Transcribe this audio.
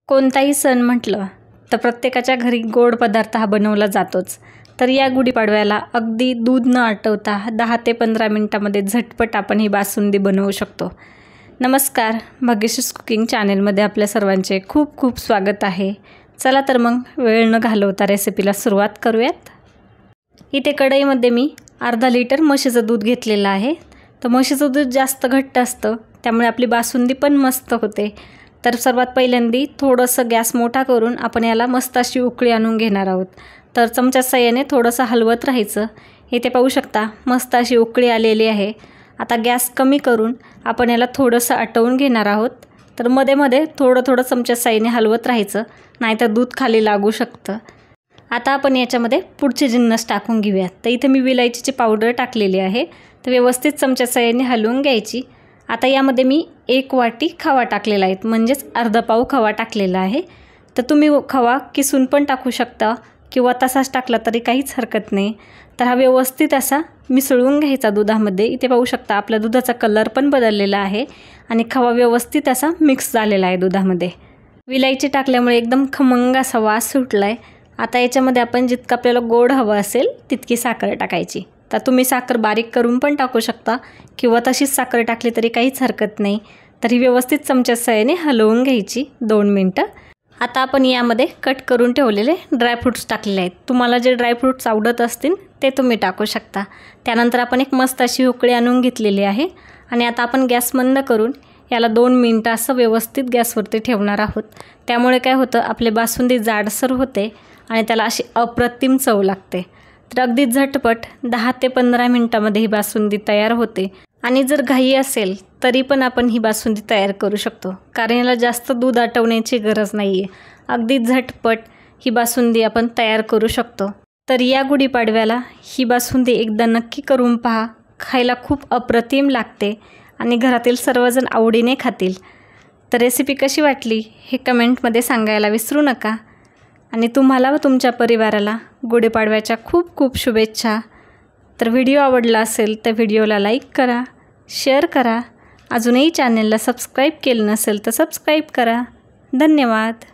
कोणताही सण म्हटलं तर प्रत्येकाच्या घरी गोड पदार्थ हा बनवला जातोच। तर या गुढीपाडव्याला अगदी दूध न आटवता 10 ते 15 मिनिटांमध्ये झटपट आपण ही बासुंदी बनवू शकतो। नमस्कार, भाग्यश्रीज कुकिंग चॅनलमध्ये आपल्या सर्वांचे खूप खूप स्वागत आहे। चला तर मग वेळ न घालवता रेसिपीला सुरुवात करूयात। इथे कढईमध्ये मी अर्धा लिटर म्हशीचं दूध घेतलेलं आहे। तर म्हशीचं दूध जास्त घट्ट असतं, त्यामुळे आपली बासुंदी पण मस्त होते। तर सर्वात पहिल्यांदा थोडंसं गॅस मोठा करून आपण याला मस्त अशी उकळी आणून घेणार आहोत। तर चमच्या साहाय्याने थोडंसं हलवत राहायचं। इथे पाहू शकता मस्त अशी उकळी आलेली आहे। आता गॅस कमी करून आपण याला थोडंसं आटवून घेणार आहोत। तर मध्ये मध्ये थोडं चमच्या साहाय्याने हलवत राहायचं, नाहीतर दूध खाली लागू शकतं। आता आपण याच्यामध्ये पुढचे जिन्नस टाकून घेऊया। तर इथे मी विलायचीची पावडर टाकलेली आहे। तर व्यवस्थित चमच्या साहाय्याने हलवून घ्यायची। आता यामध्ये मी 1 वाटी खवा टाकलेला आहे, म्हणजेच अर्धा पाव खवा टाकलेला आहे। तर तुम्ही खवा किसून पण टाकू शकता किंवा तसाच टाकला तरी काहीच हरकत नाही। तर हा व्यवस्थित असा मिसळून घ्यायचा दुधामध्ये। इथे पाहू शकता आपल्या दुधाचा कलर पण बदललेला आहे आणि खवा व्यवस्थित असा मिक्स झालेला आहे दुधामध्ये। विलायची टाकल्यामुळे एकदम खमंग असा वास सुटला आहे। आता याच्यामध्ये आपण जितकं आपल्याला गोड हवं असेल तितकी साखर टाकायची। तर तुम्ही साखर बारीक करून पण टाकू शकता किंवा तशीच साखर टाकली तरी काहीच हरकत नाही। तर ही व्यवस्थित चमच्या साहाय्याने हलवून घ्यायची 2 मिनिटं। आता आपण यामध्ये कट करून ठेवलेले ड्रायफ्रूट्स टाकलेले आहेत। तुम्हाला जे ड्रायफ्रूट्स आवडत असतील ते तुम्ही टाकू शकता। त्यानंतर आपण एक मस्त अशी उकळी आणून घेतलेली आहे आणि आता आपण गॅस मंद करून याला 2 मिनिटं असं व्यवस्थित गॅसवरती ठेवणार आहोत। त्यामुळे काय होतं, आपले बासुंदी जाडसर होते आणि त्याला अशी अप्रतिम चव लागते। तर अगदी झटपट 10 ते 15 मिनिटांमध्ये ही बासुंदी तयार होते। आणि जर घाई असेल तरी पण आपण ही बासुंदी तयार करू शकतो, कारण याला जास्त दूध आटवण्याची गरज नाही आहे। अगदी झटपट ही बासुंदी आपण तयार करू शकतो। तर या गुढीपाडव्याला ही बासुंदी एकदा नक्की करून पहा, खायला खूप अप्रतिम लागते आणि घरातील सर्वजण आवडीने खातील। तर रेसिपी कशी वाटली हे कमेंटमध्ये सांगायला विसरू नका। आणि तुम्हाला व तुमच्या परिवाराला गुढीपाडव्याच्या खूप खूप शुभेच्छा। तर व्हिडिओ आवडला असेल तर व्हिडिओला लाईक करा, शेअर करा। अजूनही चॅनलला सबस्क्राईब केलं नसेल तर सबस्क्राईब करा। धन्यवाद।